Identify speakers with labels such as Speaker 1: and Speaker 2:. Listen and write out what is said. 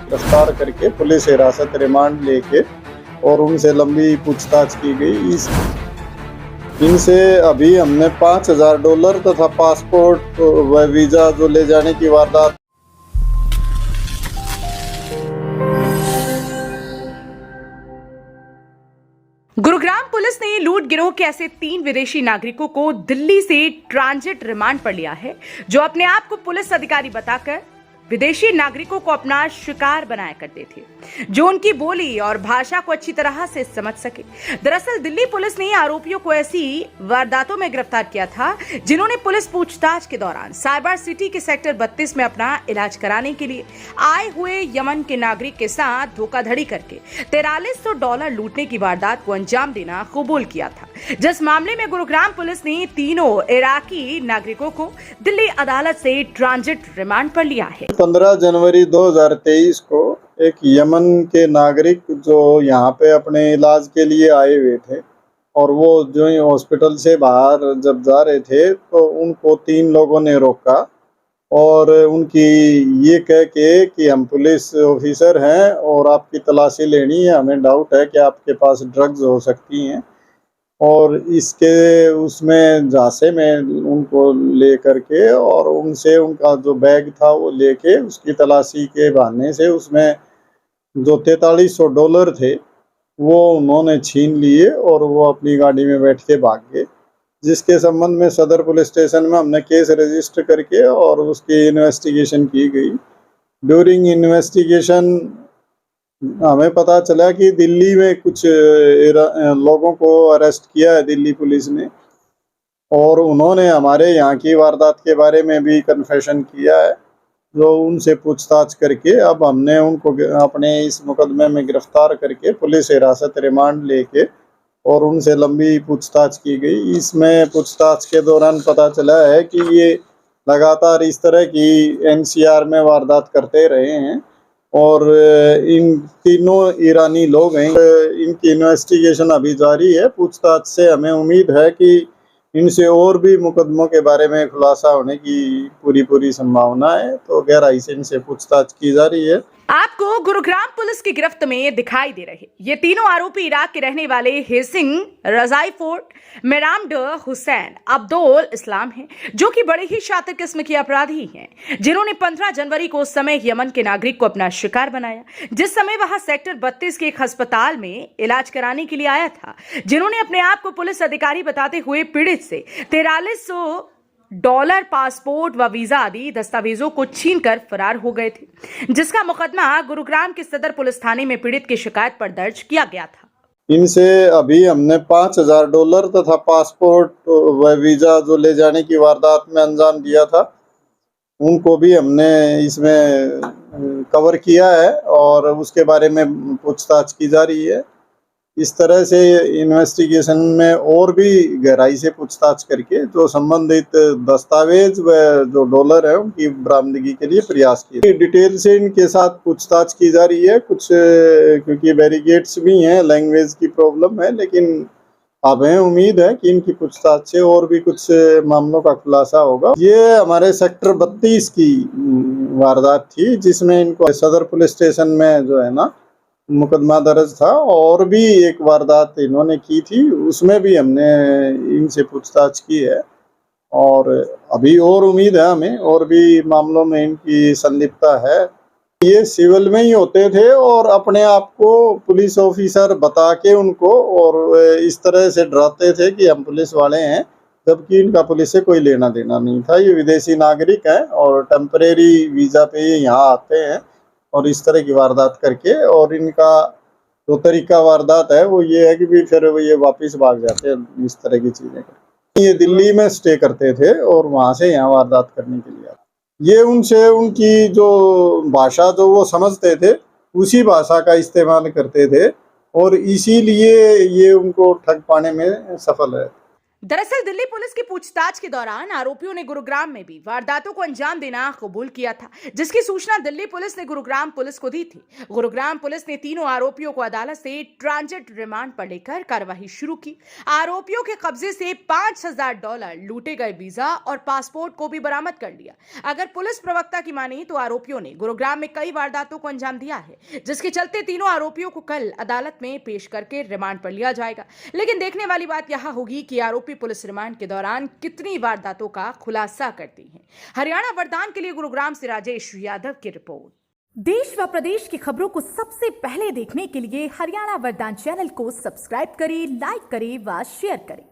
Speaker 1: गिरफ्तार करके पुलिस हिरासत रिमांड लेके और उनसे लंबी पूछताछ की गई। इनसे अभी हमने $5000 तथा पासपोर्ट व वीजा जो ले जाने की वारदात।
Speaker 2: गुरुग्राम पुलिस ने लूट गिरोह के ऐसे 3 विदेशी नागरिकों को दिल्ली से ट्रांजिट रिमांड पर लिया है, जो अपने आप को पुलिस अधिकारी बताकर विदेशी नागरिकों को अपना शिकार बनाया करते थे, जो उनकी बोली और भाषा को अच्छी तरह से समझ सके। दरअसल दिल्ली पुलिस ने आरोपियों को ऐसी वारदातों में गिरफ्तार किया था जिन्होंने पुलिस पूछताछ के दौरान साइबर सिटी के सेक्टर 32 में अपना इलाज कराने के लिए आए हुए यमन के नागरिक के साथ धोखाधड़ी करके $4300 लूटने की वारदात को अंजाम देना कबूल किया था, जिस मामले में गुरुग्राम पुलिस ने तीनों इराकी नागरिकों को दिल्ली अदालत से ट्रांजिट रिमांड पर लिया है।
Speaker 1: 15 जनवरी 2023 को एक यमन के नागरिक जो यहाँ पे अपने इलाज के लिए आए हुए थे और वो जो हॉस्पिटल से बाहर जब जा रहे थे तो उनको 3 लोगों ने रोका और उनकी ये कह के कि हम पुलिस ऑफिसर हैं और आपकी तलाशी लेनी है, हमें डाउट है कि आपके पास ड्रग्स हो सकती हैं। और इसके उसमें झांसे में उनको ले करके और उनसे उनका जो बैग था वो लेके उसकी तलाशी के बहाने से उसमें जो $4300 थे वो उन्होंने छीन लिए और वो अपनी गाड़ी में बैठ के भाग गए, जिसके संबंध में सदर पुलिस स्टेशन में हमने केस रजिस्टर करके और उसकी इन्वेस्टिगेशन की गई। ड्यूरिंग इन्वेस्टिगेशन हमें पता चला कि दिल्ली में कुछ लोगों को अरेस्ट किया है दिल्ली पुलिस ने और उन्होंने हमारे यहाँ की वारदात के बारे में भी कन्फेशन किया है, जो उनसे पूछताछ करके अब हमने उनको अपने इस मुकदमे में गिरफ्तार करके पुलिस हिरासत रिमांड लेके और उनसे लंबी पूछताछ की गई। इसमें पूछताछ के दौरान पता चला है कि ये लगातार इस तरह की NCR में वारदात करते रहे हैं और इन तीनों ईरानी लोग हैं। इनकी इन्वेस्टिगेशन अभी जारी है। पूछताछ से हमें उम्मीद है कि इनसे और भी मुकदमों के बारे में खुलासा होने की पूरी संभावना है, तो गहराई से इनसे पूछताछ की जा रही है।
Speaker 2: आपको गुरुग्राम पुलिस की गिरफ्त में दिखाई दे रहे ये तीनों आरोपी इराक के रहने वाले हेसिंग, रजाई फोर्ट, मेरामड हुसैन, अब्दुल इस्लाम हैं, जो कि बड़े ही शातिर किस्म के अपराधी हैं, जिन्होंने 15 जनवरी को उस समय यमन के नागरिक को अपना शिकार बनाया, जिस समय वहां सेक्टर 32 के एक अस्पताल में इलाज कराने के लिए आया था, जिन्होंने अपने आप को पुलिस अधिकारी बताते हुए पीड़ित से $4300 पासपोर्ट व वीजा आदि दस्तावेजों को छीनकर फरार हो गए थे, जिसका मुकदमा गुरुग्राम के सदर पुलिस थाने में पीड़ित की शिकायत पर दर्ज किया गया था।
Speaker 1: इनसे अभी हमने $5000 तथा पासपोर्ट व वीजा जो ले जाने की वारदात में अंजाम दिया था उनको भी हमने इसमें कवर किया है और उसके बारे में पूछताछ की जा रही है। इस तरह से इन्वेस्टिगेशन में और भी गहराई से पूछताछ करके जो संबंधित दस्तावेज व जो डॉलर है उनकी बरामदगी के लिए प्रयास किए। डिटेल से इनके साथ पूछताछ की जा रही है। कुछ क्योंकि बैरिकेड्स भी हैं, लैंग्वेज की प्रॉब्लम है, लेकिन हमें उम्मीद है कि इनकी पूछताछ से और भी कुछ मामलों का खुलासा होगा। ये हमारे सेक्टर 32 की वारदात थी, जिसमें इनको सदर पुलिस स्टेशन में जो है ना मुकदमा दर्ज था और भी एक वारदात इन्होंने की थी, उसमें भी हमने इनसे पूछताछ की है और अभी और उम्मीद है हमें और भी मामलों में इनकी संलिप्तता है। ये सिविल में ही होते थे और अपने आप को पुलिस ऑफिसर बता के उनको और इस तरह से डराते थे कि हम पुलिस वाले हैं, जबकि इनका पुलिस से कोई लेना देना नहीं था। ये विदेशी नागरिक हैं और टेम्परेरी वीज़ा पे ये यहाँ आते हैं और इस तरह की वारदात करके, और इनका जो तरीका वारदात है वो ये है कि फिर ये वापस भाग जाते हैं इस तरह की चीज़ें करके। ये दिल्ली में स्टे करते थे और वहाँ से यहाँ वारदात करने के लिए आते। ये उनसे उनकी जो भाषा जो वो समझते थे उसी भाषा का इस्तेमाल करते थे और इसीलिए ये उनको ठग पाने में सफल है।
Speaker 2: दरअसल दिल्ली पुलिस की पूछताछ के दौरान आरोपियों ने गुरुग्राम में भी वारदातों को अंजाम देना कबूल किया था, जिसकी सूचना दिल्ली पुलिस ने गुरुग्राम पुलिस को दी थी। गुरुग्राम पुलिस ने तीनों आरोपियों को अदालत से ट्रांजिट रिमांड पर लेकर कार्रवाई शुरू की। आरोपियों के कब्जे से $5,000, लूटे गए वीजा और पासपोर्ट को भी बरामद कर लिया। अगर पुलिस प्रवक्ता की माने तो आरोपियों ने गुरुग्राम में कई वारदातों को अंजाम दिया है, जिसके चलते तीनों आरोपियों को कल अदालत में पेश करके रिमांड पर लिया जाएगा। लेकिन देखने वाली बात यह होगी कि आरोपी पुलिस रिमांड के दौरान कितनी वारदातों का खुलासा करती हैं। हरियाणा वरदान के लिए गुरुग्राम से राजेश यादव की रिपोर्ट।
Speaker 3: देश व प्रदेश की खबरों को सबसे पहले देखने के लिए हरियाणा वरदान चैनल को सब्सक्राइब करें, लाइक करें व शेयर करें।